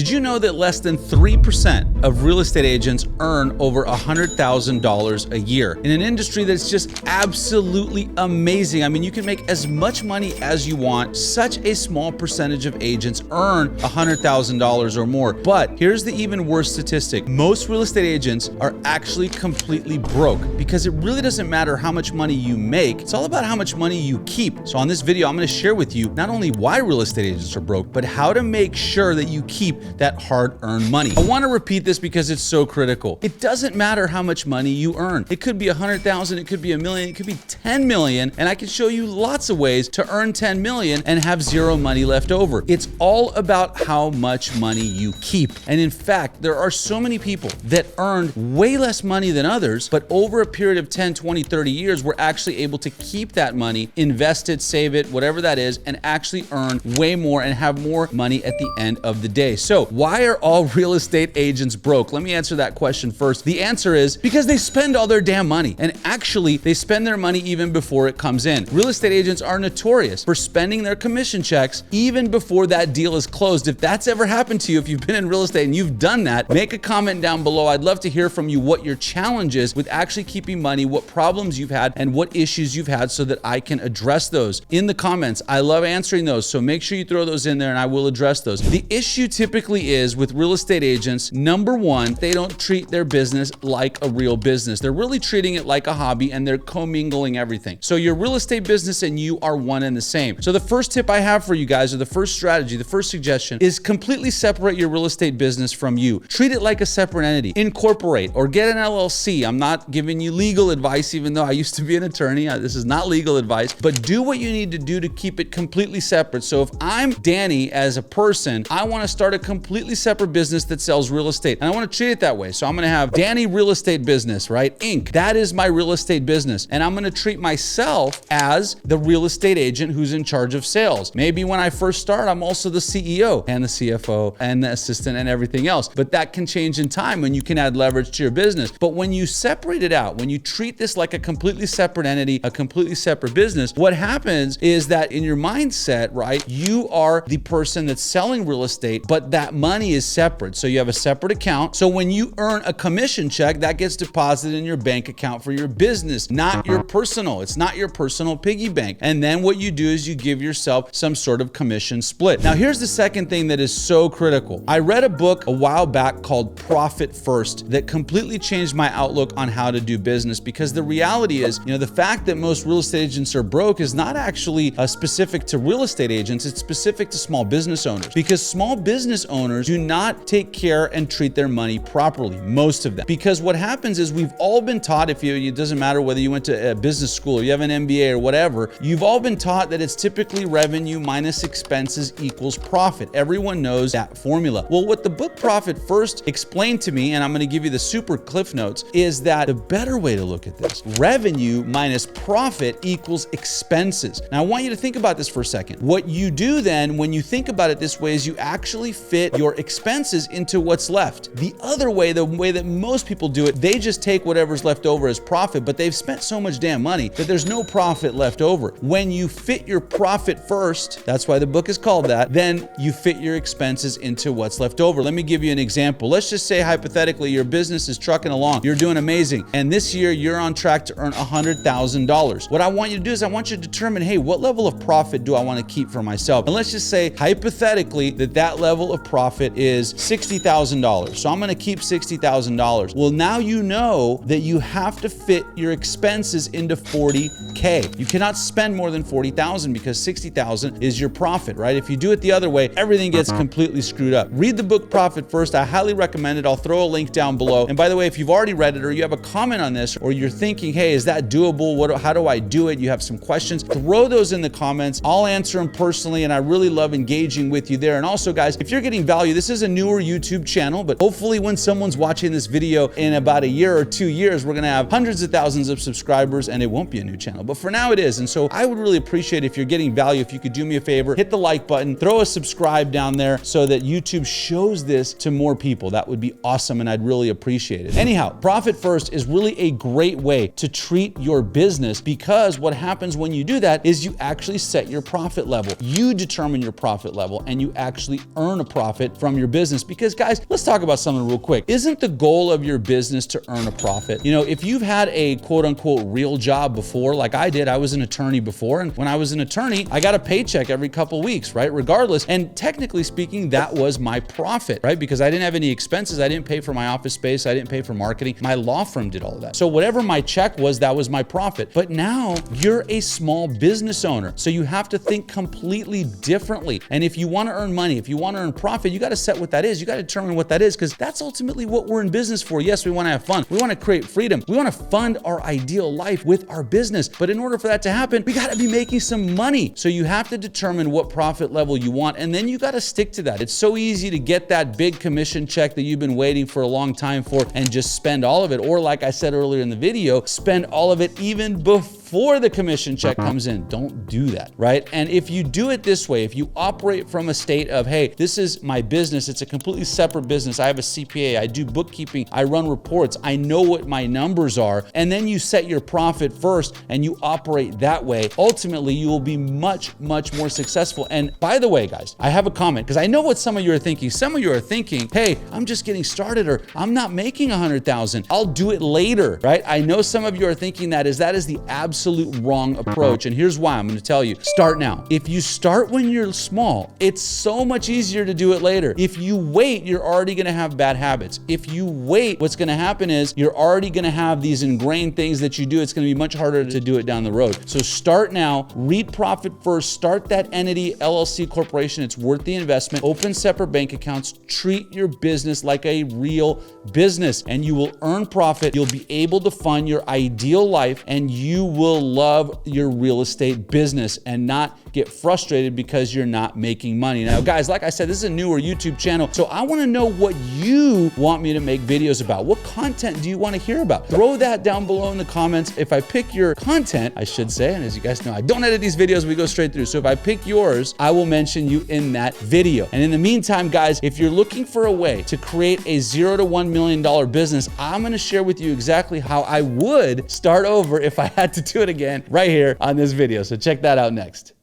Did you know that less than 3% of real estate agents earn over $100,000 a year in an industry that's just absolutely amazing? I mean, you can make as much money as you want. Such a small percentage of agents earn $100,000 or more. But here's the even worse statistic. Most real estate agents are actually completely broke because it really doesn't matter how much money you make. It's all about how much money you keep. So on this video, I'm going to share with you not only why real estate agents are broke, but how to make sure that you keep that hard-earned money. I want to repeat this because it's so critical. It doesn't matter how much money you earn. It could be 100,000, it could be a million, it could be 10 million, and I can show you lots of ways to earn 10 million and have zero money left over. It's all about how much money you keep. And in fact, there are so many people that earn way less money than others, but over a period of 10, 20, 30 years, we're actually able to keep that money, invest it, save it, whatever that is, and actually earn way more and have more money at the end of the day. So why are all real estate agents broke? Let me answer that question first. The answer is because they spend all their damn money. And actually, they spend their money even before it comes in. Real estate agents are notorious for spending their commission checks even before that deal is closed. If that's ever happened to you, if you've been in real estate and you've done that, make a comment down below. I'd love to hear from you what your challenge is with actually keeping money, what problems you've had, and what issues you've had so that I can address those in the comments. I love answering those, so make sure you throw those in there and I will address those. The issue typically is with real estate agents, number one, they don't treat their business like a real business. They're really treating it like a hobby and they're commingling everything. So your real estate business and you are one and the same. So the first tip I have for you guys, or the first strategy, the first suggestion is completely separate your real estate business from you. Treat it like a separate entity. Incorporate or get an LLC. I'm not giving you legal advice, even though I used to be an attorney. This is not legal advice, but do what you need to do to keep it completely separate. So if I'm Danny as a person, I want to start a completely separate business that sells real estate. And I want to treat it that way. So I'm going to have Danny Real Estate Business, right? Inc. That is my real estate business. And I'm going to treat myself as the real estate agent who's in charge of sales. Maybe when I first start, I'm also the CEO and the CFO and the assistant and everything else. But that can change in time when you can add leverage to your business. But when you separate it out, when you treat this like a completely separate entity, a completely separate business, what happens is that in your mindset, right, you are the person that's selling real estate, but that money is separate. So you have a separate account. So when you earn a commission check, that gets deposited in your bank account for your business, not your personal. It's not your personal piggy bank. And then what you do is you give yourself some sort of commission split. Now, here's the second thing that is so critical. I read a book a while back called Profit First that completely changed my outlook on how to do business, because the reality is, the fact that most real estate agents are broke is not actually specific to real estate agents. It's specific to small business owners, because small business owners do not take care and treat their money properly, most of them. Because what happens is we've all been taught, it doesn't matter whether you went to a business school or you have an MBA or whatever, you've all been taught that it's typically revenue minus expenses equals profit. Everyone knows that formula. Well, what the book Profit First explained to me, and I'm going to give you the super cliff notes, is that the better way to look at this, revenue minus profit equals expenses. Now, I want you to think about this for a second. What you do then, when you think about it this way, is you actually fit your expenses into what's left. The other way, the way that most people do it, they just take whatever's left over as profit, but they've spent so much damn money that there's no profit left over. When you fit your profit first, that's why the book is called that, then you fit your expenses into what's left over. Let me give you an example. Let's just say hypothetically your business is trucking along. You're doing amazing. And this year you're on track to earn $100,000. What I want you to do is I want you to determine, hey, what level of profit do I want to keep for myself? And let's just say hypothetically that level of profit is $60,000. So I'm going to keep $60,000. Well, now you know that you have to fit your expenses into $40K. You cannot spend more than $40,000 because $60,000 is your profit, right? If you do it the other way, everything gets completely screwed up. Read the book Profit First. I highly recommend it. I'll throw a link down below. And by the way, if you've already read it or you have a comment on this, or you're thinking, hey, is that doable? How do I do it? You have some questions, throw those in the comments. I'll answer them personally, and I really love engaging with you there. And also, guys, if you're getting value, this is a newer YouTube channel, but hopefully when someone's watching this video in about a year or 2 years, we're gonna have hundreds of thousands of subscribers and it won't be a new channel. But for now it is. And so I would really appreciate if you're getting value, if you could do me a favor, hit the like button, throw a subscribe down there so that YouTube shows this to more people. That would be awesome and I'd really appreciate it. Anyhow, Profit First is really a great way to treat your business, because what happens when you do that is you actually set your profit level. You determine your profit level and you actually earn a profit profit from your business. Because guys, let's talk about something real quick. Isn't the goal of your business to earn a profit? You know, if you've had a quote unquote real job before, like I did, I was an attorney before. And when I was an attorney, I got a paycheck every couple weeks, right? Regardless. And technically speaking, that was my profit, right? Because I didn't have any expenses. I didn't pay for my office space. I didn't pay for marketing. My law firm did all of that. So whatever my check was, that was my profit. But now you're a small business owner. So you have to think completely differently. And if you want to earn money, if you want to earn profit, you got to set what that is. You got to determine what that is, because that's ultimately what we're in business for. Yes, we want to have fun. We want to create freedom. We want to fund our ideal life with our business. But in order for that to happen, we got to be making some money. So you have to determine what profit level you want, and then you got to stick to that. It's so easy to get that big commission check that you've been waiting for a long time for and just spend all of it. Or like I said earlier in the video, spend all of it even before the commission check comes in. Don't do that, right? And if you do it this way, if you operate from a state of, hey, this is my business, it's a completely separate business. I have a CPA, I do bookkeeping, I run reports, I know what my numbers are, and then you set your profit first and you operate that way, ultimately you will be much, much more successful. And by the way, guys, I have a comment, because I know what some of you are thinking. Some of you are thinking, hey, I'm just getting started, or I'm not making 100,000. I'll do it later, right? I know some of you are thinking that is the absolute wrong approach. And here's why. I'm going to tell you, start now. If you start when you're small, it's so much easier to do it later. If you wait, you're already going to have bad habits. If you wait, what's going to happen is you're already going to have these ingrained things that you do. It's going to be much harder to do it down the road. So start now, read profit first, start that entity, LLC corporation. It's worth the investment. Open separate bank accounts, treat your business like a real business, and you will earn profit. You'll be able to fund your ideal life, and you will love your real estate business and not get frustrated because you're not making money. Now, guys, like I said, this is a newer YouTube channel, so I want to know what you want me to make videos about. What content do you want to hear about? Throw that down below in the comments. If I pick your content, I should say, and as you guys know, I don't edit these videos, we go straight through. So if I pick yours, I will mention you in that video. And in the meantime, guys, if you're looking for a way to create a $0 to $1 million business, I'm going to share with you exactly how I would start over if I had to do it again right here on this video. So check that out next.